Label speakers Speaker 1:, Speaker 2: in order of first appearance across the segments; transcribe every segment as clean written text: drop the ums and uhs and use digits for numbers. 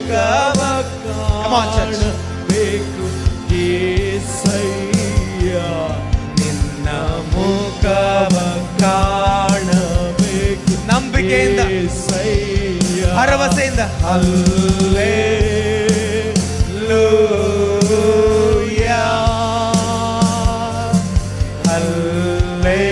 Speaker 1: Come on, church. ನಿನ್ನ ಮುಖವ ಕಾಣಬೇಕು, ನಂಬಿಕೆಯಿಂದ ಭರವಸೆಯಿಂದ. Hallelujah hallelujah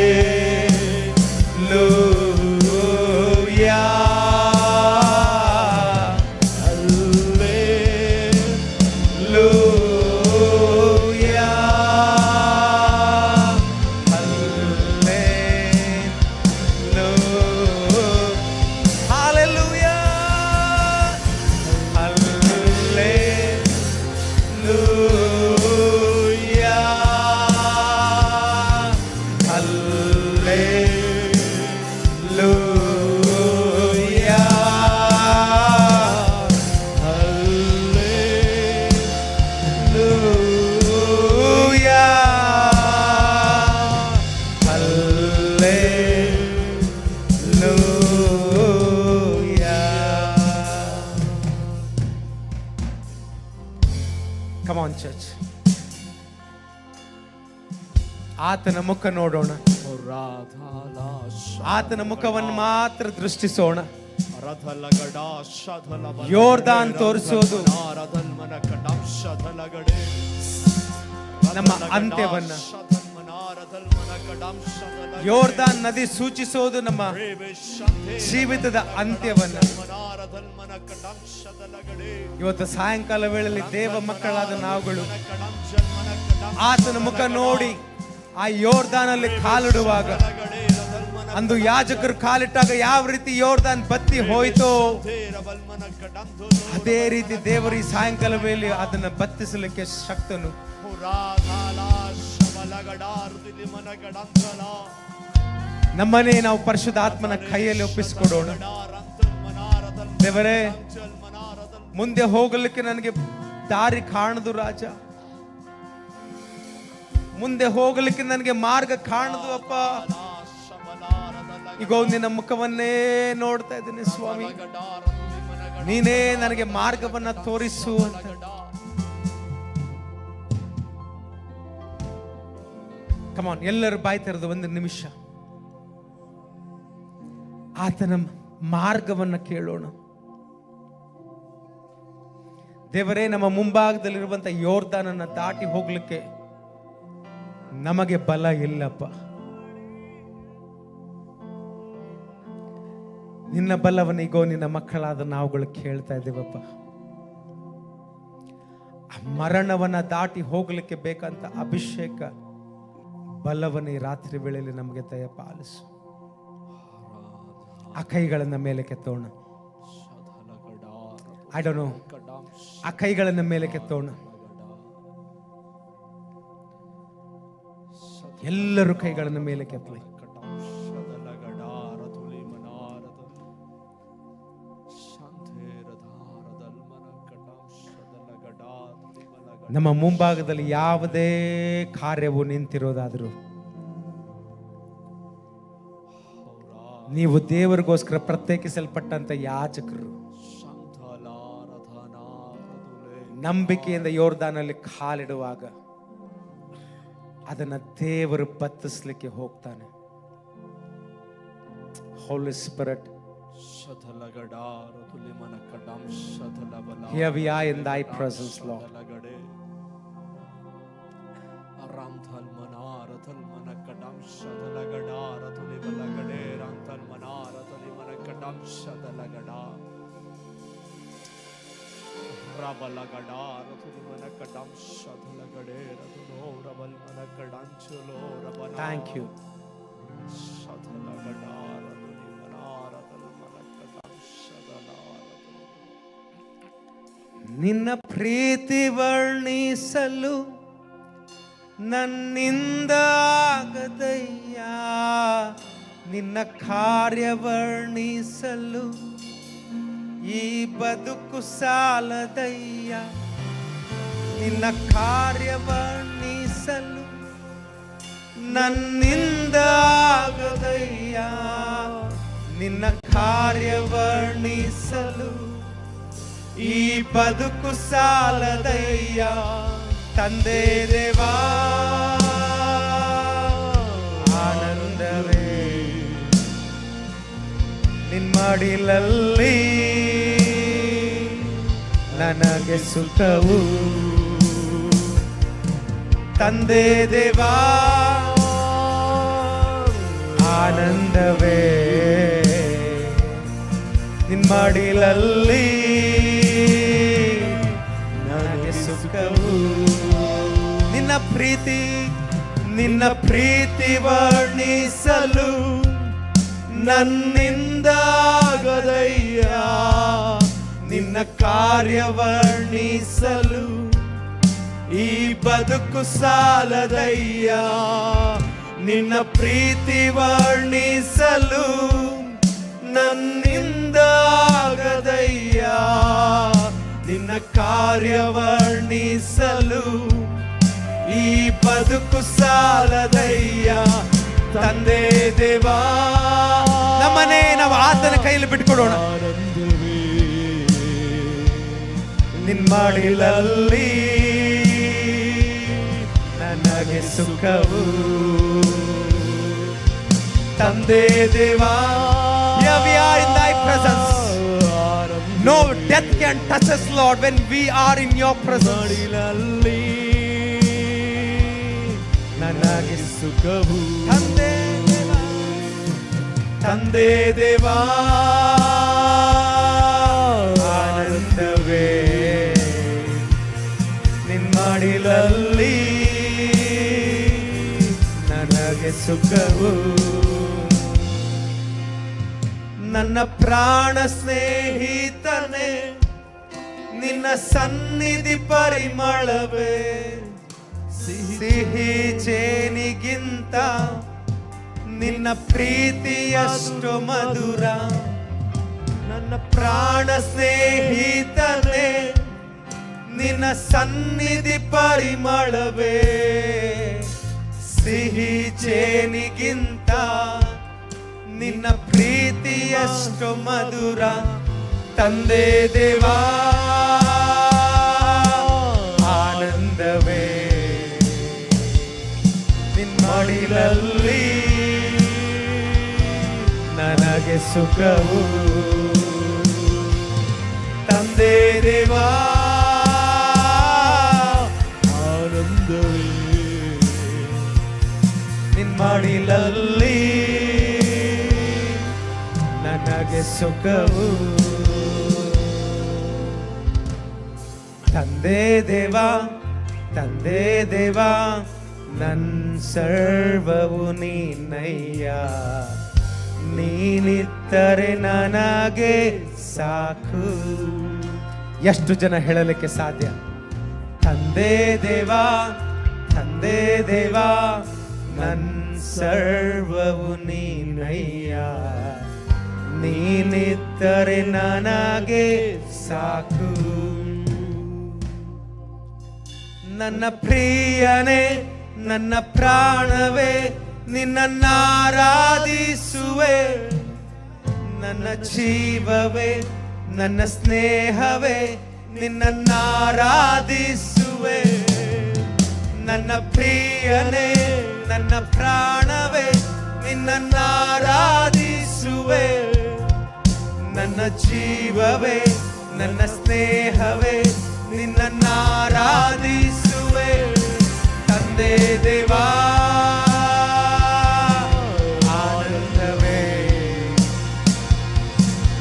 Speaker 1: church. ಆತನ ಮುಖ ನೋಡೋಣ, ಆತನ ಮುಖವನ್ನು ಮಾತ್ರ ದೃಷ್ಟಿಸೋಣ. ಯೋರ್ದಾನ್ ತೋರಿಸೋದು ನಮ್ಮ ಅಂತ್ಯವನ್ನ, ಯೋರ್ದಾನ್ ನದಿ ಸೂಚಿಸೋದು ನಮ್ಮ ಜೀವಿತದ ಅಂತ್ಯವನ್ನ. ಇವತ್ತು ಸಾಯಂಕಾಲ ವೇಳೆಯಲ್ಲಿ ದೇವ ಮಕ್ಕಳಾದ ನಾವುಗಳು ಆತನ ಮುಖ ನೋಡಿ ಆ ಯೋರ್ದಾನಲ್ಲಿ ಕಾಲಿಡುವಾಗ, ಅಂದು ಯಾಜಕರು ಕಾಲಿಟ್ಟಾಗ ಯಾವ ರೀತಿ ಯೋರ್ದಾನ್ ಬತ್ತಿ ಹೋಯ್ತೋ ಅದೇ ರೀತಿ ದೇವರು ಈ ಸಾಯಂಕಾಲ ವೇಳೆ ಅದನ್ನ ಬತ್ತಿಸಲಿಕ್ಕೆ ಶಕ್ತನು. ನಮ್ಮನ್ನೇ ನಾವು ಪರಿಶುದ್ಧ ಆತ್ಮನ ಕೈಯಲ್ಲಿ ಒಪ್ಪಿಸಿಕೊಡೋಣ. ದೇವರೇ, ಮುಂದೆ ಹೋಗಲಿಕ್ಕೆ ನನಗೆ ದಾರಿ ಕಾಣದು ರಾಜ, ಮುಂದೆ ಹೋಗಲಿಕ್ಕೆ ನನಗೆ ಮಾರ್ಗ ಕಾಣದು ಅಪ್ಪ. ಈಗ ನಿನ್ನ ಮುಖವನ್ನೇ ನೋಡ್ತಾ ಇದ್ದೀನಿ ಸ್ವಾಮಿ, ನೀನೇ ನನಗೆ ಮಾರ್ಗವನ್ನ ತೋರಿಸು ಅಂತ. ಕಮಾನ್, ಎಲ್ಲರೂ ಬಾಯಿ ತೆರೆದು ಒಂದು ನಿಮಿಷ ಆತನ ಮಾರ್ಗವನ್ನ ಕೇಳೋಣ. ದೇವರೇ, ನಮ್ಮ ಮುಂಭಾಗದಲ್ಲಿರುವಂತ ಯೋರ್ದಾನನ್ನ ದಾಟಿ ಹೋಗ್ಲಿಕ್ಕೆ ನಮಗೆ ಬಲ ಇಲ್ಲಪ್ಪ. ನಿನ್ನ ಬಲವನ್ನು ಈಗೋ ನಿನ್ನ ಮಕ್ಕಳಾದ ನಾವುಗಳು ಕೇಳ್ತಾ ಇದ್ದೀವಪ್ಪ. ಮರಣವನ್ನ ದಾಟಿ ಹೋಗ್ಲಿಕ್ಕೆ ಬೇಕಂತ ಅಭಿಷೇಕ ಬಲವನ್ನು ಈ ರಾತ್ರಿ ವೇಳೆಯಲ್ಲಿ ನಮಗೆ ದಯಪಾಲಿಸು. ಆ ಕೈಗಳನ್ನ ಮೇಲೆ ಕೆತ್ತೋಣ. ಐ ಡೋಂಟ್ ನೋ, ಆ ಕೈಗಳನ್ನ ಮೇಲೆ ಕೆತ್ತೋಣ. ಎಲ್ಲರೂ ಕೈಗಳನ್ನ ಮೇಲೆ ಕೆತ್ತಲಿ. ನಮ್ಮ ಮುಂಭಾಗದಲ್ಲಿ ಯಾವುದೇ ಕಾರ್ಯವು ನಿಂತಿರೋದಾದರೂ ನೀವು ದೇವರಿಗೋಸ್ಕರ ಪ್ರತ್ಯೇಕಿಸಲ್ಪಟ್ಟಂತ ಯಾಜಕರು ನಂಬಿಕೆಯಿಂದ ಯೋರ್ದಾನಲ್ಲಿ ಕಾಲಿಡುವಾಗ ಅದನ್ನ ದೇವರು ಬತ್ತಿಸಲಿಕ್ಕೆ ಹೋಗ್ತಾನೆ. ಹೋಲಿ spirit, here we are in thy presence, Lord. Thank you. ನಿನ್ನ ಪ್ರೀತಿ ವರ್ಣಿಸಲು ನನ್ನಿಂದ ಆಗದಯ್ಯ, ನಿನ್ನ ಕಾರ್ಯ ವರ್ಣಿಸಲು ಈ ಬದುಕು ಸಾಲದಯ್ಯ. ನಿನ್ನ ಕಾರ್ಯ ವರ್ಣಿಸಲು ನನ್ನಿಂದ ಆಗದಯ್ಯ, ನಿನ್ನ ಕಾರ್ಯ ವರ್ಣಿಸಲು ಈ ಬದುಕು ಸಾಲದಯ್ಯ ತಂದೆ ದೇವಾ. ಆನಂದವೇ ನಿನ್ಮಡಿಲಲ್ಲಿ ನನಗೆ ಸುಖವು ತಂದೆ ದೇವಾ. ಆನಂದವೇ ನಿನ್ಮಡಿಲಲ್ಲಿ ನನಗೆ ಸುಖವು. ನಿನ್ನ ಪ್ರೀತಿ ವರ್ಣಿಸಲು ನನ್ನಿಂದಾಗದಯ್ಯ. ನಿನ್ನ ಕಾರ್ಯ ವರ್ಣಿಸಲು ಈ ಬದುಕು ಸಾಲದಯ್ಯ. ನಿನ್ನ ಪ್ರೀತಿ ವರ್ಣಿಸಲು ನನ್ನಿಂದಾಗದಯ್ಯ. ನಿನ್ನ ಕಾರ್ಯ ವರ್ಣಿಸಲು ಈ ಬದುಕು ಸಾಲದಯ್ಯ ತಂದೆ ದೇವಾ. ನಮ್ಮನೆ ನಾವು ಆತನ ಕೈಯಲ್ಲಿ ಬಿಟ್ಕೊಡೋಣ. ನಿನ್ಮಡಿಲಲ್ಲಿ ನನಗೆ ಸುಖವು ತಂದೆ ದೇವಾ. We are in thy presence. No death can touch us, Lord, when we are in your presence. ನನಗೆ ಸುಖವು ತಂದೆ ದೇವಾ. ತಂದೆ ದೇವಾ. ಆನಂದವೇ ನಿನ್ಮಡಿಲಲ್ಲಿ ನನಗೆ ಸುಖವು. ನನ್ನ ಪ್ರಾಣ ಸ್ನೇಹಿತನೇ ನಿನ್ನ ಸನ್ನಿಧಿ ಪರಿಮಳವೇ. ಸಿಹಿ ಜೇನಿಗಿಂತ ನಿನ್ನ ಪ್ರೀತಿಯಷ್ಟು ಮಧುರ. ನನ್ನ ಪ್ರಾಣ ಸ್ನೇಹಿತನೇ ನಿನ್ನ ಸನ್ನಿಧಿ ಪರಿಮಳವೇ. ಸಿಹಿ ಜೇನಿಗಿಂತ ನಿನ್ನ ಪ್ರೀತಿಯಷ್ಟು ಮಧುರ ತಂದೆ ದೇವಾ. ಆನಂದವೇ ನಿನ್ಮಡಿಲಲ್ಲಿ ನನಗೆ ಸುಖವು ತಂದೆ ದೇವಾ. ಆನಂದವೇ ನಿನ್ಮಡಿಲಲ್ಲಿ ನನಗೆ ಸುಖವು ತಂದೆ ದೇವಾ. ತಂದೆ ದೇವಾ ನನ್ ಸರ್ವವು ನೀನಯ್ಯ. ನೀನಿದ್ದರೆ ನನಗೆ ಸಾಕು. ಎಷ್ಟು ಜನ ಹೇಳಲಿಕ್ಕೆ ಸಾಧ್ಯ? ತಂದೆ ದೇವಾ, ತಂದೆ ದೇವಾ ನನ್ ಸರ್ವವು ನೀನಯ್ಯ. ನೀನಿದ್ದರೆ ನನಗೆ ಸಾಕು. ನನ್ನ ಪ್ರಿಯನೇ, ನನ್ನ ಪ್ರಾಣವೇ, ನಿನ್ನನ್ನಾರಾಧಿಸುವೆ. ನನ್ನ ಜೀವವೇ, ನನ್ನ ಸ್ನೇಹವೇ, ನಿನ್ನನ್ನಾರಾಧಿಸುವೆ. ನನ್ನ ಪ್ರಿಯನೇ, ನನ್ನ ಪ್ರಾಣವೇ, ನಿನ್ನನ್ನಾರಾಧಿಸುವೆ. ನನ್ನ ಜೀವವೇ, ನನ್ನ ಸ್ನೇಹವೇ, ನಿನ್ನನ್ನಾರಾಧಿಸುವೆ. ತಂದೆ ದೇವಾ. ಆನಂದವೇ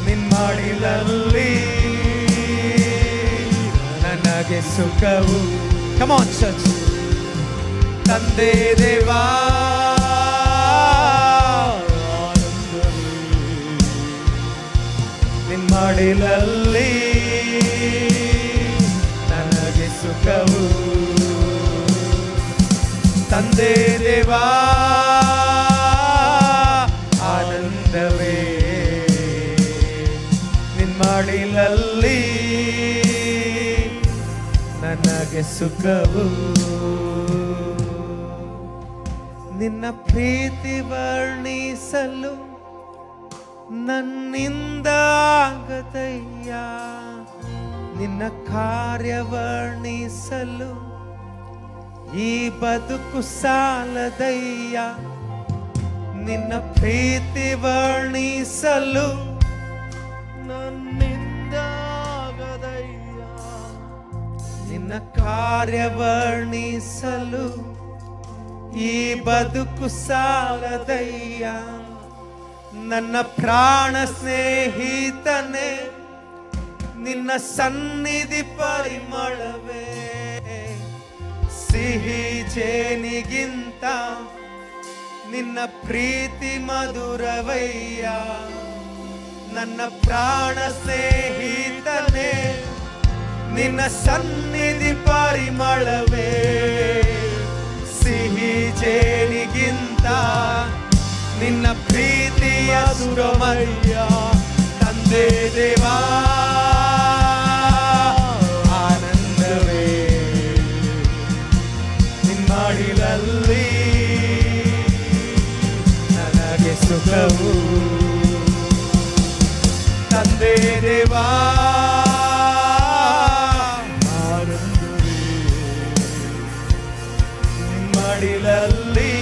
Speaker 1: ನಿನ್ಮಡಿಲಲ್ಲಿ ನನಗೆ ಸುಖವು. Come on church. ತಂದೆ ದೇವಾ. ನಿನ್ಮಡಿಲಲ್ಲಿ ನನಗೆ ಸುಖವು. ತಂದೆ ದೇವಾ. ಆನಂದವೇ ನಿನ್ಮಡಿಲಲ್ಲಿ ನನಗೆ ಸುಖವು. ನಿನ್ನ ಪ್ರೀತಿ ವರ್ಣಿಸಲು ನನ್ನಿಂದ ಆಗದಯ್ಯ. ನಿನ್ನ ಕಾರ್ಯ ವರ್ಣಿಸಲು ಈ ಬದುಕು ಸಾಲದಯ್ಯ, ನಿನ್ನ ಪ್ರೀತಿ ವರ್ಣಿಸಲು ನನ್ನಿಂದ ಆಗದಯ್ಯ, ನಿನ್ನ ಕಾರ್ಯ ವರ್ಣಿಸಲು ಈ ಬದುಕು ಸಾಲದಯ್ಯ. ನನ್ನ ಪ್ರಾಣ ಸ್ನೇಹಿತನೇ, ನಿನ್ನ ಸನ್ನಿಧಿ ಪರಿಮಳವೇ ಸಿಹಿ ಜೇನಿಗಿಂತ ನಿನ್ನ ಪ್ರೀತಿ ಮಧುರವಯ್ಯ. ನನ್ನ ಪ್ರಾಣ ಸ್ನೇಹಿತನೇ, ನಿನ್ನ ಸನ್ನಿಧಿ ಪರಿಮಳವೇ ಸಿಹಿ ಜೇನಿಗಿಂತ ನಿನ್ನ ಪ್ರೀತಿಯ ಸುರಮಯ್ಯ. ತಂದೆ ದೇವಾ ಆನಂದವೇ ನಿಮ್ಮಡಿಲಲ್ಲಿ ನನಗೆ ಸುಖವು. ತಂದೆ ದೇವಾ ಆನಂದವೇ ನಿಮ್ಮಡಿಲಲ್ಲಿ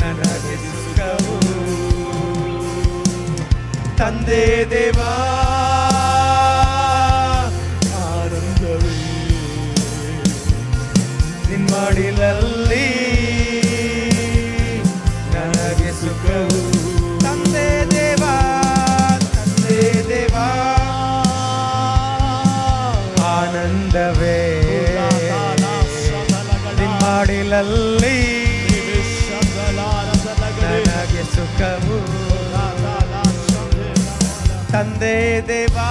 Speaker 1: ನನಗೆ ಸುಖವು. ತಂದೆ ದೇವಾ ಆನಂದವೇ ನಿಮ್ಮಡಿಲಲ್ಲಿ ನನಗೆ ಸುಖವು. ತಂದೆ ದೇವಾ, ತಂದೆ ದೇವಾ ಆನಂದವೇ ನಿಮ್ಮಡಿಲಲ್ಲಿ ನನಗೆ ಸುಖವು. ತಂದೆ ದೇವಾ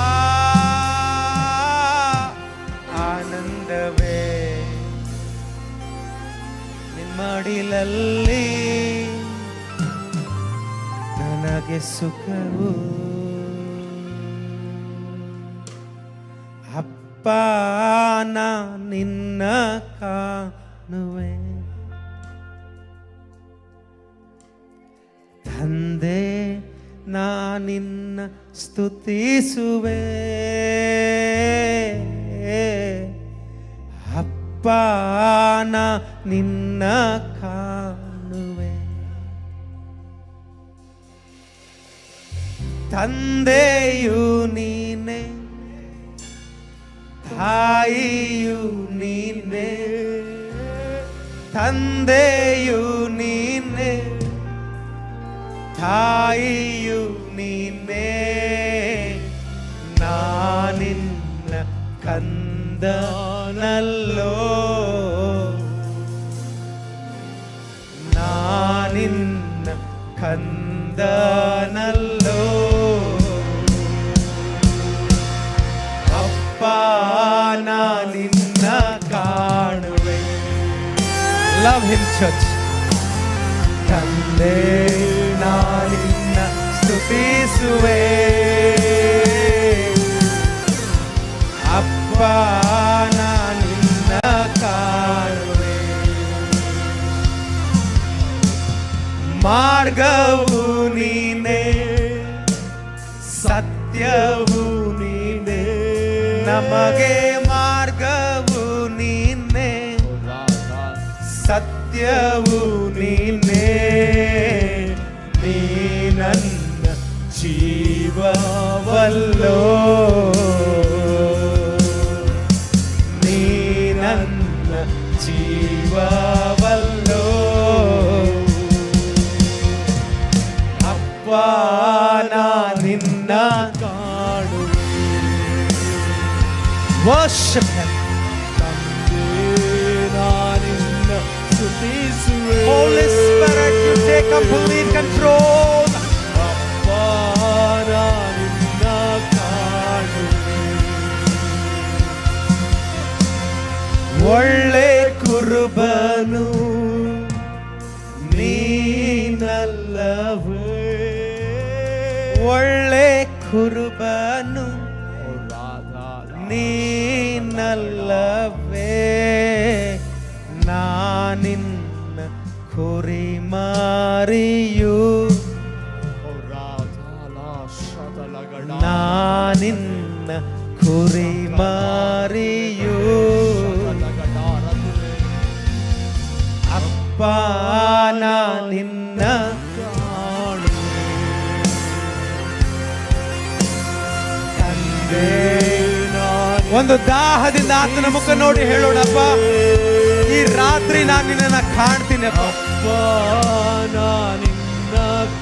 Speaker 1: ಆನಂದವೇ ನಿಮ್ಮಡಿಲಲ್ಲಿ ನನಗೆ ಸುಖವು. ಅಪ್ಪ ನಾ ನಿನ್ನ ಕಾಣುವೆ, ತಂದೆ ನಾ ನಿನ್ನ ಸ್ತುತಿಸುವೆ. ಅಪ್ಪ ನಾ ನಿನ್ನ ಕಾಣುವೆ, ತಂದೆಯು ನೀನೆ, ತಾಯಿಯು ನೀನೆ, ತಂದೆಯು ನೀನೆ, ತಾಯಿಯು ನೀನೆ. ನಾನಿನ್ನ ಕಂದನಲ್ಲೋ, ನಾನಿನ್ನ ಕಂದನಲ್ಲೋ. ಅಪ್ಪ ನಾ ನಿನ್ನ ಕಾಣುವೆ. Love him, church. ತಂದೆ ನಾ ನಿನ್ನ ಸ್ತುತಿಸುವೆ. ಅಪ್ಪ ನಾ ನಿನ್ನ ಕಾಣುವೆ. ಮಾರ್ಗವು ನೀನೆ, ಸತ್ಯವು ನೀನೆ, ನಮಗೆ ಮಾರ್ಗವು ನೀನೆ, ಸತ್ಯವು ನೀನೆ. ನೀ ನನ್ನ ಜೀವವಲ್ಲೋ, ನೀ ನನ್ನ ಜೀವವಲ್ಲೋ. ಅಪ್ಪ ನಾ ನಿನ್ನ ಕಾಣುವೆ. Worship him. Holy Spirit, you take complete control. ಅಪ್ಪಾ ನಾ ನಿನ್ನ ಕಾಣುವೆ. ಒಳ್ಳೆ ಕುರುಬನು ನೀನಲ್ಲವೇ, ಒಳ್ಳೆ ಕುರುಬನು ನೀನಲ್ಲವೇ. ನಾನಿನ್ನ ಕುರಿಮರಿಯು, ನಾನಿನ್ನ ಕುರಿ ಮಾರಿಯು ಅಪ್ಪ ನಾ ನಿನ್ನ ತಂದೆ. ಒಂದು ದಾಹದಿಂದ ಆತನ ಮುಖ ನೋಡಿ ಹೇಳೋಣಪ್ಪ, ಈ ರಾತ್ರಿ ನಾನು ನಿನ್ನ ಕಾಣ್ತೀನಿ ಅಪ್ಪ, ನಾ ನಿನ್ನ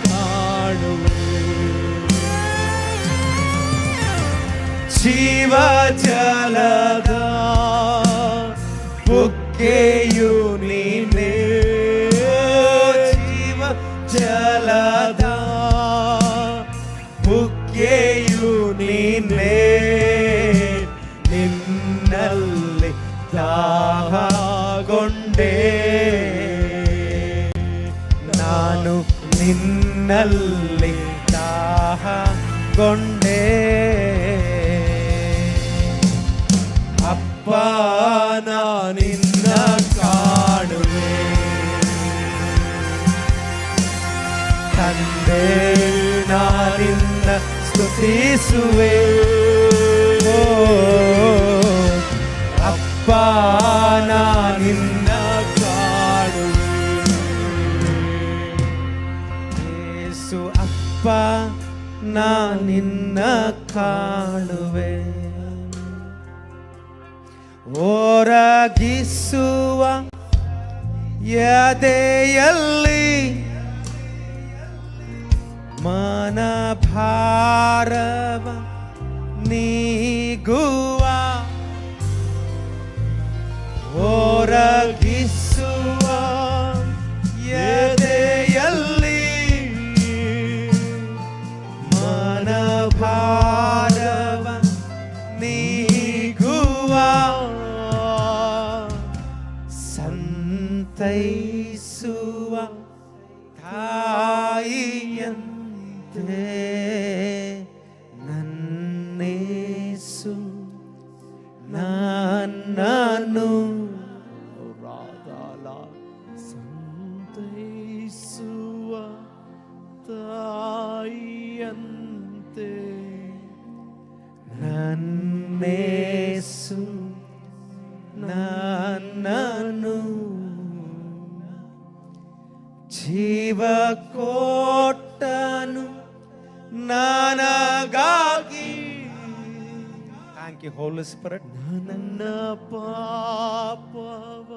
Speaker 1: ಕಾಣುವೆ. ಜೀವ ಜಲದ ಬುಗ್ಗೆಯು ನೀನೇ, ಜೀವ ಜಲದ ಬುಗ್ಗೆಯು ನೀನೇ, ನಿನ್ನಲ್ಲಿ ದಾಹಗೊಂಡೆ ನಾನು, ನಿನ್ನಲ್ಲಿ ದಾಹಗೊಂಡೆ. ಅಪ್ಪ ನಾ ನಿನ್ನ ಕಾಣುವೆ, ತಂದೆ ನಾ ನಿನ್ನ ಸ್ತುತಿಸುವೆ. ಅಪ್ಪ ನಾ ನಿನ್ನ ಕಾಣುವೆ. ಯೇಸು ಅಪ್ಪ ನಾ ನಿನ್ನ ಕಾಣುವೆ. ಓರಗಿಸುವ ಎದೆಯಲ್ಲಿ ಮನಭಾರವ ನೀಗುವ, ಓರಗಿಸುವ ಎದೆಯಲ್ಲಿ ಮನಭಾರವ ನೀಗುವ, ಸಂತೈಸುವ ತಾಯಿಯಂತೆ ನನ್ನೇಸು ನನ್ನನು ಸಂತೈಸುವ ತಾಯಿಯಂತೆ ನನ್ನೇಸು ನನ್ನನು. ಜೀವ ಕೊಟ್ಟನು ನನಗಾಗಿ. Thank you Holy Spirit. ನನ್ನ ಪಾಪವ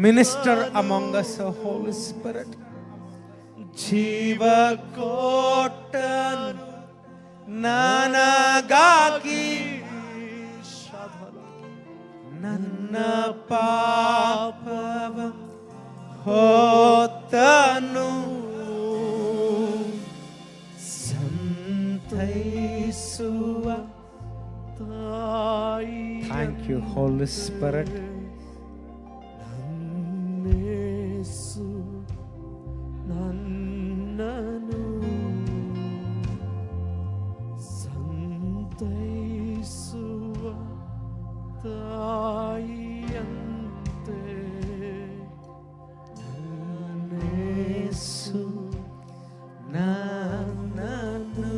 Speaker 1: minister among us, Holy Spirit. ಜೀವ ಕೊಟ್ಟನು ನನಗಾಗಿ, ನನ್ನ ಪಾಪವ ಹೊತ್ತನು, ಸಂತೈಸುವ ತಾಯಿ. Thank you Holy Spirit. ನನ್ನೇಸು ನನ್ನನು ಸಂತೈಸುವ ತಾಯಿಯಂತೆ, ನನ್ನೇಸು ನನ್ನನು.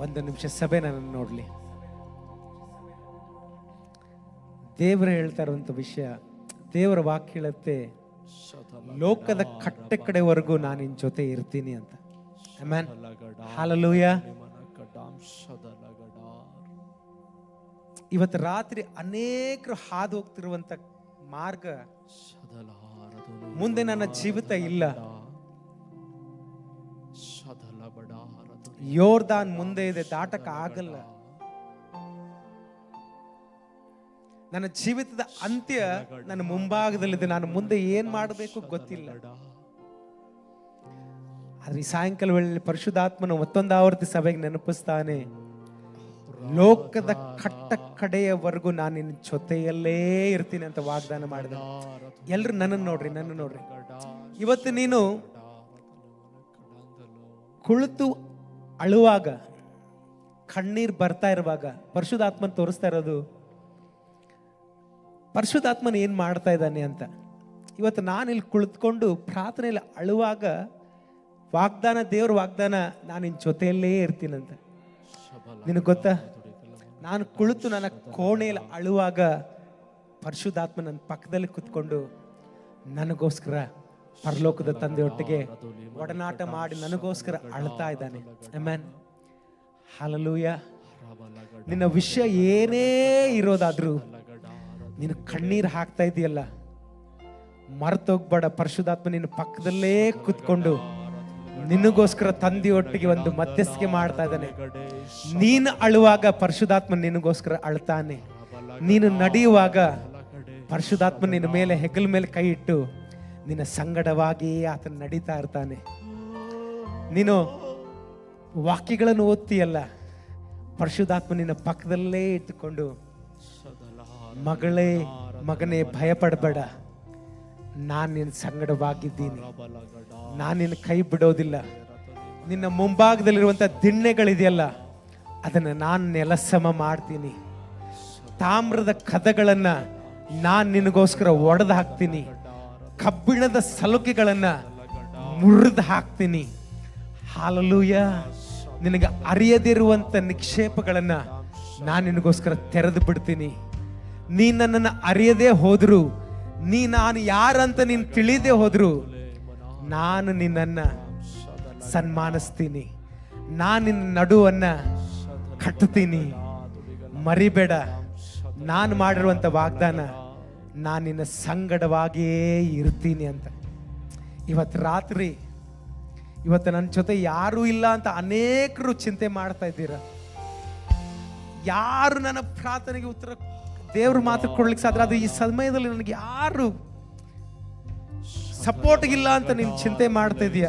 Speaker 1: ಒಂದು ನಿಮಿಷ ಸಭೆ ನನ್ನನ್ನು ನೋಡ್ಲಿ. ದೇವರು ಹೇಳ್ತಾ ಇರುವಂತ ವಿಷಯ, ದೇವರ ವಾಕ್ಯ ಹೇಳುತ್ತೆ, ಲೋಕದ ಕಟ್ಟೆ ಕಡೆವರೆಗೂ ನಾನು ನಿನ್ ಜೊತೆ ಇರ್ತೀನಿ ಅಂತ. Amen, hallelujah. ಇವತ್ತು ರಾತ್ರಿ ಅನೇಕರು ಹಾದು ಹೋಗ್ತಿರುವಂತ ಮಾರ್ಗ, ಮುಂದೆ ನನ್ನ ಜೀವಿತ ಇಲ್ಲ, ಯೋರ್ದಾನ್ ಮುಂದೆ ಇದೆ, ದಾಟಕ ಆಗಲ್ಲ, ನನ್ನ ಜೀವಿತದ ಅಂತ್ಯ ನನ್ನ ಮುಂಭಾಗದಲ್ಲಿದೆ, ನಾನು ಮುಂದೆ ಏನ್ ಮಾಡಬೇಕು ಗೊತ್ತಿಲ್ಲ. ಆದ್ರೆ ಈ ಸಾಯಂಕಾಲ ವೇಳೆ ಪರಿಶುದ್ಧಾತ್ಮನ ಮತ್ತೊಂದು ಆವರ್ತಿ ಸಭೆಗೆ ನೆನಪಿಸ್ತಾನೆ, ಲೋಕದ ಕಟ್ಟ ಕಡೆಯವರೆಗೂ ನಾನು ನಿನ್ನ ಜೊತೆಯಲ್ಲೇ ಇರ್ತೀನಿ ಅಂತ ವಾಗ್ದಾನ ಮಾಡಿದ. ಎಲ್ರು ನನ್ನನ್ನು ನೋಡ್ರಿ, ನನ್ನ ನೋಡ್ರಿ. ಇವತ್ತು ನೀನು ಕುಳಿತು ಅಳುವಾಗ, ಕಣ್ಣೀರ್ ಬರ್ತಾ ಇರುವಾಗ ಪರಿಶುದ್ಧಾತ್ಮನ ತೋರಿಸ್ತಾ ಇರೋದು, ಪರಿಶುದ್ಧಾತ್ಮನ ಏನ್ ಮಾಡ್ತಾ ಇದ್ದಾನೆ ಅಂತ. ಇವತ್ತು ನಾನು ಇಲ್ಲಿ ಕುಳಿತುಕೊಂಡು ಪ್ರಾರ್ಥನೆಯಲ್ಲಿ ಅಳುವಾಗ ವಾಗ್ದಾನ, ದೇವ್ರ ವಾಗ್ದಾನ, ನಾನು ನಿನ್ನ ಜೊತೆಯಲ್ಲೇ ಇರ್ತೀನಂತ. ನಿನಗೆ ಗೊತ್ತಾ, ನಾನು ಕುಳಿತು ನನ್ನ ಕೋಣೆಯಲ್ಲಿ ಅಳುವಾಗ ಪರಿಶುದ್ಧಾತ್ಮ ನನ್ನ ಪಕ್ಕದಲ್ಲಿ ಕುತ್ಕೊಂಡು ನನಗೋಸ್ಕರ ಪರಲೋಕದ ತಂದೆಯೊಟ್ಟಿಗೆ ಒಡನಾಟ ಮಾಡಿ ನನಗೋಸ್ಕರ ಅಳ್ತಾ ಇದ್ದಾನೆ. Amen, hallelujah. ನಿನ್ನ ವಿಷಯ ಏನೇ ಇರೋದಾದ್ರೂ ನೀನು ಕಣ್ಣೀರು ಹಾಕ್ತಾ ಇದೆಯಲ್ಲ, ಮರ್ತೋಗ್ಬೇಡ. ಪರಿಶುದ್ಧಾತ್ಮ ನಿನ್ನ ಪಕ್ಕದಲ್ಲೇ ಕುತ್ಕೊಂಡು ನಿನಗೋಸ್ಕರ ತಂದೆಯೊಟ್ಟಿಗೆ ಒಂದು ಮಧ್ಯಸ್ಥಿಕೆ ಮಾಡ್ತಾ ಇದ್ದಾನೆ. ನೀನು ಅಳುವಾಗ ಪರಿಶುದ್ಧಾತ್ಮ ನಿನಗೋಸ್ಕರ ಅಳ್ತಾನೆ. ನೀನು ನಡೆಯುವಾಗ ಪರಿಶುದ್ಧಾತ್ಮ ನಿನ್ನ ಮೇಲೆ, ಹೆಗಲ ಮೇಲೆ ಕೈ ಇಟ್ಟು ನಿನ್ನ ಸಂಗಡವಾಗಿ ಆತನ ನಡೀತಾ ಇರ್ತಾನೆ. ನೀನು ವಾಕ್ಯಗಳನ್ನು ಓದ್ತೀಯಲ್ಲ, ಪರಿಶುದ್ಧಾತ್ಮ ನಿನ್ನ ಪಕ್ಕದಲ್ಲೇ ಇಟ್ಟುಕೊಂಡು, ಮಗಳೇ ಮಗನೇ ಭಯಪಡಬೇಡ, ನಾನು ನಿನ್ನ ಸಂಗಡವಾಗಿದ್ದೀನಿ, ನಾನು ನಿನ್ನ ಕೈ ಬಿಡೋದಿಲ್ಲ. ನಿನ್ನ ಮುಂಭಾಗದಲ್ಲಿರುವಂಥ ದಿಣ್ಣೆಗಳಿದೆಯಲ್ಲ, ಅದನ್ನು ನಾನು ನೆಲಸಮ ಮಾಡ್ತೀನಿ. ತಾಮ್ರದ ಕದಗಳನ್ನ ನಾನು ನಿನಗೋಸ್ಕರ ಒಡೆದು ಹಾಕ್ತೀನಿ. ಕಬ್ಬಿಣದ ಸಲುಕೆಗಳನ್ನ ಮುರಿದು ಹಾಕ್ತೀನಿ. ಹಲ್ಲೆಲೂಯಾ. ನಿನಗೆ ಅರಿಯದಿರುವಂಥ ನಿಕ್ಷೇಪಗಳನ್ನ ನಾನು ನಿನಗೋಸ್ಕರ ತೆರೆದು ಬಿಡ್ತೀನಿ. ನೀ ನನ್ನನ್ನು ಅರಿಯದೇ ಹೋದ್ರು, ನಾನು ಯಾರಂತ ನೀನು ತಿಳಿದೇ ಹೋದ್ರು, ನಾನು ನಿನ್ನನ್ನ ಸನ್ಮಾನಿಸ್ತೀನಿ. ನಾನು ನಿನ್ನ ನಡುವನ್ನ ಕಟ್ಟುತ್ತೀನಿ. ಮರಿಬೇಡ, ನಾನು ಮಾಡಿರುವಂಥ ವಾಗ್ದಾನ, ನಾನು ನಿನ್ನ ಸಂಗಡವಾಗಿಯೇ ಇರ್ತೀನಿ ಅಂತ. ಇವತ್ತು ರಾತ್ರಿ, ಇವತ್ತು ನನ್ನ ಜೊತೆ ಯಾರೂ ಇಲ್ಲ ಅಂತ ಅನೇಕರು ಚಿಂತೆ ಮಾಡ್ತಾ ಇದ್ದೀರ. ಯಾರು ನನ್ನ ಪ್ರಾರ್ಥನೆಗೆ ಉತ್ತರ, ದೇವ್ರ ಮಾತು ಕೊಡ್ಲಿಕ್ಕೆ ಸಾಧ್ಯ, ಅದು ಈ ಸಮಯದಲ್ಲಿ ನನಗೆ ಯಾರು ಸಪೋರ್ಟ್ ಇಲ್ಲ ಅಂತ ನೀನು ಚಿಂತೆ ಮಾಡ್ತಾ ಇದೀಯ,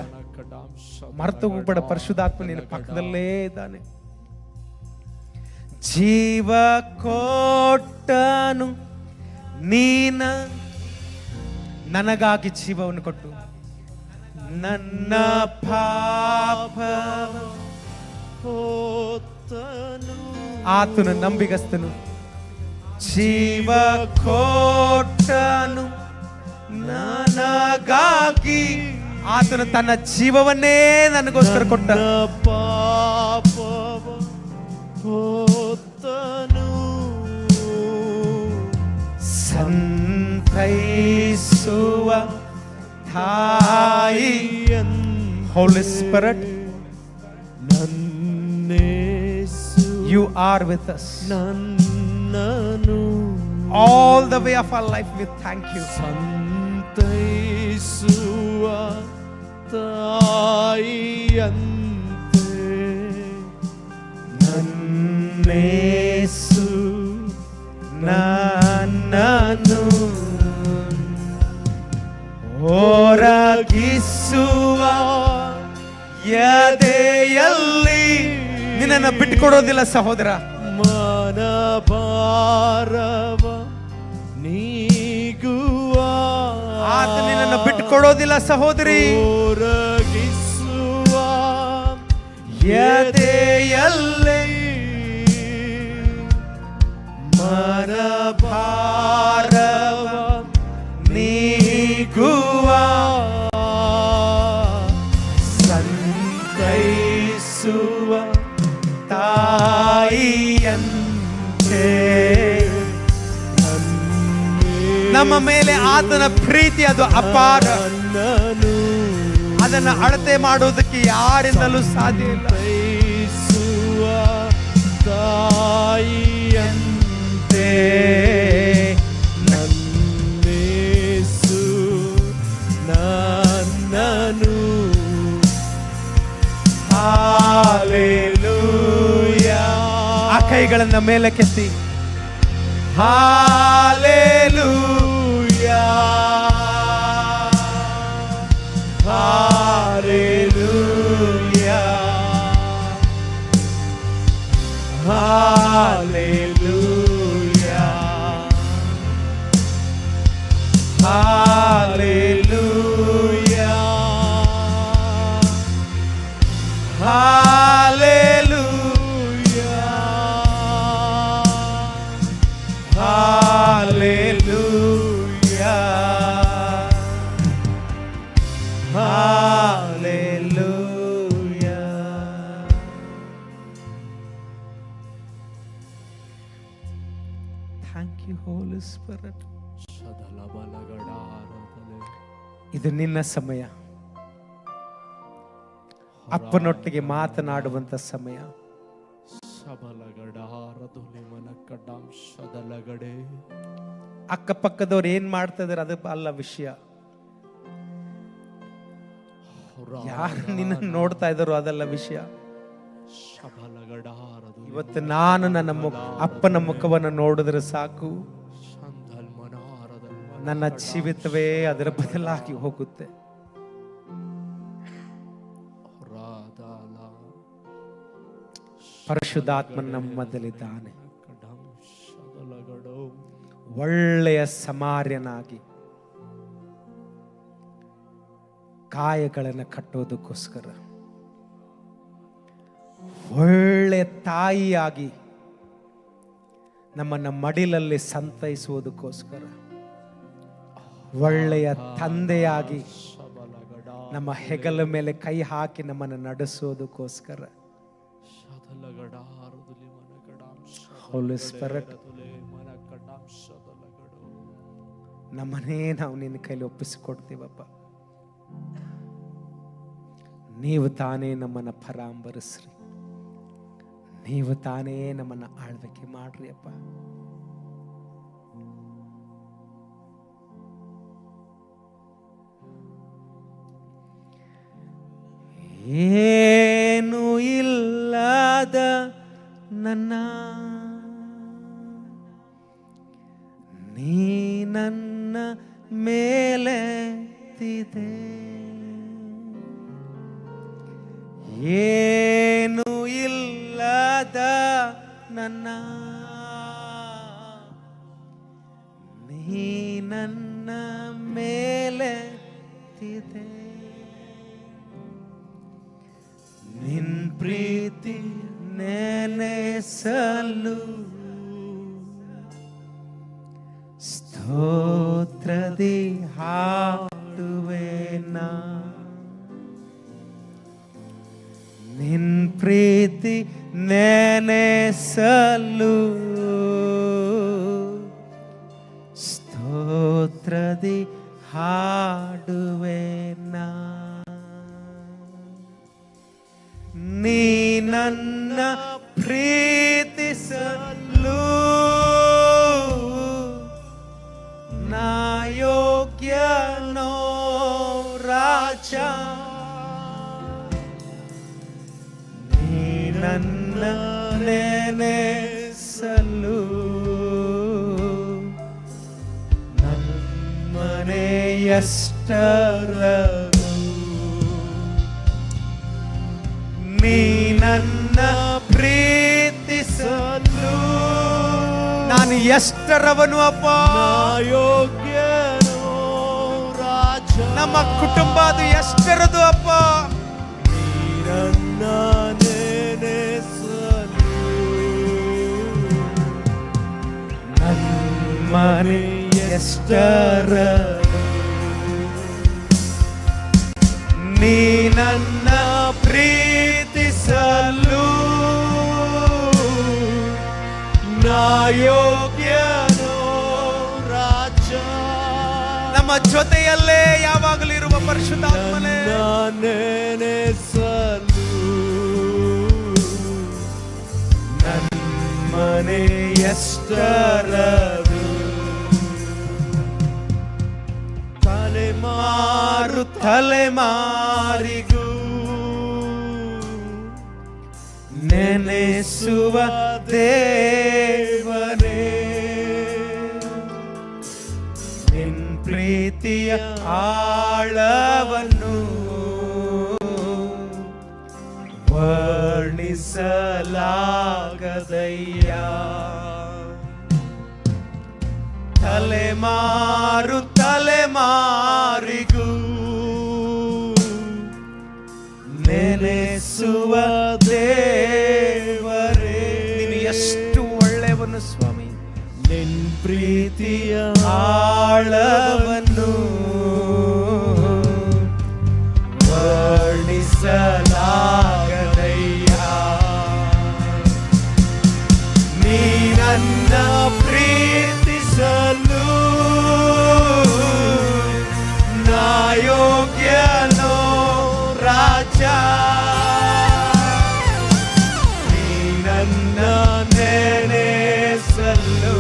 Speaker 1: ಮರೆತು ಹೋಗ್ಬೇಡ. ಪರಿಶುದ್ಧಾತ್ಮ ನಿನ್ನ ಪಕ್ಕದಲ್ಲೇ ಇದ್ದಾನೆ. ಜೀವ ಕೊಟ್ಟನು ನೀನ, ನನಗಾಗಿ ಜೀವವನ್ನು ಕೊಟ್ಟು ನನ್ನ ಪಾಪ ಆತನು ನಂಬಿಗಸ್ತನು. ಜೀವ ಕೊಟ್ಟನು ನನಗಾಗಿ, ಆತನು ತನ್ನ ಜೀವವನ್ನೇ ನನಗೋಸ್ಕರ ಕೊಟ್ಟ. ಸಂತೈಸುವ ತಾಯಿ, Holy Spirit, you are with us all the way of our life. We thank you.
Speaker 2: ಸಂತೈಸುವ ತಾಯಿಯಂತೆ
Speaker 1: ನನ್ನೇಸು ನನ್ನನು ಹೊರಗಿಸುವ ಎದೆಯಲ್ಲಿ ನಿನ್ನನ್ನು ಬಿಟ್ಟುಕೊಡೋದಿಲ್ಲ ಸಹೋದರ.
Speaker 2: ಮನಭಾರವ ನೀಗುವ
Speaker 1: ಆತ ನಿನ್ನನ್ನು ಬಿಟ್ಟುಕೊಡೋದಿಲ್ಲ ಸಹೋದರಿ.
Speaker 2: ಹೊರಗಿಸುವ
Speaker 1: ಎದೆಯಲ್ಲಿ ಮನಭಾರವ ನೀಗುವ ಸಂತೈಸುವ ತಾಯಿಯಂತೆ ನಮ್ಮ ಮೇಲೆ ಆತನ ಪ್ರೀತಿ ಅದು ಅಪಾರ. ಅದನ್ನು ಅಳತೆ ಮಾಡುವುದಕ್ಕೆ ಯಾರಿಂದಲೂ ಸಾಧ್ಯ ಇಲ್ಲ.
Speaker 2: ತಾಯಿಯಂತೆ ನನ್ನೇಸು ನನ್ನನು.
Speaker 1: ಹಾಲೆಲೂಯಾ. ಆ ಕೈಗಳನ್ನ ಮೇಲೆ ಕೆತ್ತಿ hallelujah, hallelujah, hallelujah, hallelujah, hallelujah, hallelujah, hallelujah. Thank you Holy Spirit.
Speaker 2: ಶದಲಬಲಗಡಾರದಲೆ
Speaker 1: ಇದು ನಿನ್ನ ಸಮಯ, ಅಪ್ಪನೊಟ್ಟಿಗೆ ಮಾತನಾಡುವಂತ ಸಮಯ.
Speaker 2: ಶಬಲಗಡಾರದುಲೆ ಮನಕಡಂ ಶದಲಗಡೆ.
Speaker 1: ಅಕ್ಕಪಕ್ಕದವ್ರು ಏನ್ ಮಾಡ್ತಾ ಇದಾರೆ ಅದು ಅಲ್ಲ ವಿಷಯ, ಯಾರು ನಿನ್ನ ನೋಡ್ತಾ ಇದ್ದಾರೋ ಅದಲ್ಲ ವಿಷಯ.
Speaker 2: ಶಬಲಗಡಾರದು
Speaker 1: ಇವತ್ತು ನಾನು ನನ್ನ ಅಪ್ಪನ ಮುಖವನ್ನು ನೋಡಿದ್ರೆ ಸಾಕು,
Speaker 2: ಶಂದಲ್ಮನಾರದಲ್
Speaker 1: ನನ್ನ ಜೀವಿತವೇ ಅದರ ಬದಲಾಗಿ ಹೋಗುತ್ತೆ.
Speaker 2: ರಾಧಾಲ
Speaker 1: ಪರಿಶುದ್ಧಾತ್ಮ ನಮ್ಮದಲ್ಲಿದ್ದಾನೆ.
Speaker 2: ಕಡಂ ಶದಲಗಡೋ
Speaker 1: ಒಳ್ಳೆಯ ಸಮಾರ್ಯನಾಗಿ ಕಾಯಗಳನ್ನು ಕಟ್ಟೋದಕ್ಕೋಸ್ಕರ, ಒಳ್ಳೆಯ ತಾಯಿಯಾಗಿ ನಮ್ಮನ್ನ ಮಡಿಲಲ್ಲಿ ಸಂತೈಸುವುದಕ್ಕೋಸ್ಕರ, ಒಳ್ಳೆಯ ತಂದೆಯಾಗಿ
Speaker 2: ಶಬಲಗಡ
Speaker 1: ನಮ್ಮ ಹೆಗಲ ಮೇಲೆ ಕೈ ಹಾಕಿ ನಮ್ಮನ್ನು ನಡೆಸೋದಕ್ಕೋಸ್ಕರ,
Speaker 2: ಶದಲಗಡಾರದುಲೆ ಮನಕಡಂ
Speaker 1: Holy Spirit,
Speaker 2: ಶದಲಗಡದುಲೆ ಮನಕಡಂ ಶದಲಗಡೋ.
Speaker 1: ನಮ್ಮನ್ನೇ ನಾವು ನಿನ್ನ ಕೈಲಿ ಒಪ್ಪಿಸಿಕೊಡ್ತೀವಪ್ಪ. ನೀವು ತಾನೇ ನಮ್ಮನ್ನ ಪರಾಂಬರಿಸ್ರಿ, ನೀವು ತಾನೇ ನಮ್ಮನ್ನ ಆಳ್ವಿಕೆ ಮಾಡ್ರಿ ಅಪ್ಪ. ಏನು ಇಲ್ಲದ ನನ್ನ ನೀ ನನ್ನ ಮೇಲೆತ್ತಿದೆ, ಏನು ಇಲ್ಲದ ನನ್ನ ನೀ ನನ್ನ ಮೇಲೆತ್ತಿದೆ, ನಿನ್ ಪ್ರೀತಿ ನೆನೆಸಲು ಸ್ತೋತ್ರದಿ ಹಾಡುವೆನಾ, ನಿನ್ ಪ್ರೀತಿ ನೆನೆಸಲು ಸ್ತೋತ್ರದಿ ಹಾಡುವೆನಾ, ನೀ ನನ್ನ ಪ್ರೀತಿಸಲು ನಾ ಯೋಗ್ಯನೋ ರಾಜ, ನೀ ನನ್ನ ನೆನೆಸಲು ನಮ್ಮನೆ ಎಷ್ಟರದು, ನೀ ನನ್ನ ಪ್ರೀತಿಸಲು ನಾನು ಎಷ್ಟರವನು ಅಪ್ಪ,
Speaker 2: ಯೋಗ್ಯನೋ ರಾಜ,
Speaker 1: ನಮ್ಮ ಕುಟುಂಬ ಅದು ಎಷ್ಟರದು ಅಪ್ಪ,
Speaker 2: ನನ್ನ ನೆನೆಸಲು
Speaker 1: ನಮ್ಮನೆ ಎಷ್ಟರದು, ನೀ ನನ್ನ ಪ್ರೀತಿಸಲು ನಾ ಯೋಗ್ಯನೋ ರಾಜ. ನಮ್ಮ ಜೊತೆಯಲ್ಲೇ ಯಾವಾಗಲೂ ಇರುವ ಪರಿಶುದ್ಧಾತ್ಮನೇ,
Speaker 2: ನೆನೆಸಲು
Speaker 1: ನಮ್ಮನೆ ಎಷ್ಟರದು, ತಲೆಮಾರು ತಲೆಮಾರಿಗೂ ನೆನೆಸುವ ದೇವರೇ, ನಿನ್ ಪ್ರೀತಿಯ ಆಳವನ್ನು ವರ್ಣಿಸಲಾಗದಯ್ಯ, ತಲೆಮಾರು ತಲೆಮಾರಿಗೂ ನೆನೆಸುವ ದೇವರೇ, ನೀನು ಎಷ್ಟು ಒಳ್ಳೆಯವನು ಸ್ವಾಮಿ, ನಿನ್ ಪ್ರೀತಿಯ ಆಳವನ್ನು ವರ್ಣಿಸಲಾಗದಯ್ಯ, ನೀ ನನ್ನ ಪ್ರೀತಿಸಲು ನಾ ಯೋಗ್ಯನೋ ರಾಜ, ನೀ ನನ್ನ ನೆನೆಸಲು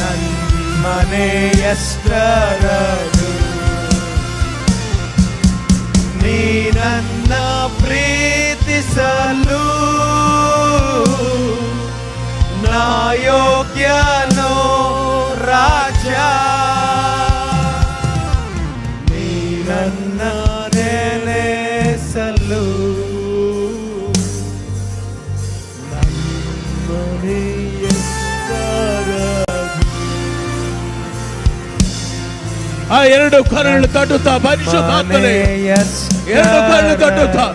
Speaker 1: ನನ್ನ ಮನೆಯಷ್ಟರದು, ನೀ ನನ್ನ ಪ್ರೀತಿಸಲು ನಾ ಯೋಗ್ಯನೋ ರಾಜ, ನೀ ನನ್ನ ನೆನೆಸಲು ನನ್ನ
Speaker 2: ಆ ಎರಡು ಕರಳು ತಟ್ಟುತ್ತಾ ಪರಿಶುದ್ಧಾತ್ಮನೇ, ಎರಡು ಕರಳು ತಟ್ಟುತ್ತಾ